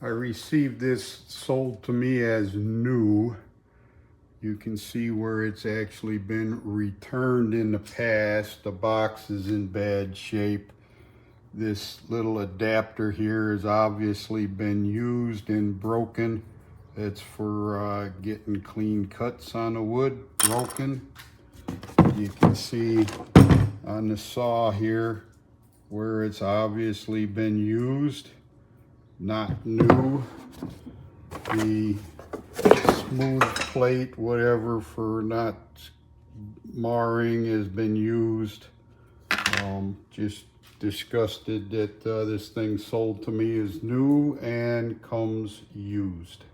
I received this sold to me as new. You can see where it's actually been returned in the past. The box is in bad shape. This little adapter here has obviously been used and broken. It's for getting clean cuts on the wood, broken. You can see on the saw here where it's obviously been used, not new. The smooth plate, whatever, for not marring has been used. Just disgusted that this thing sold to me as new and comes used.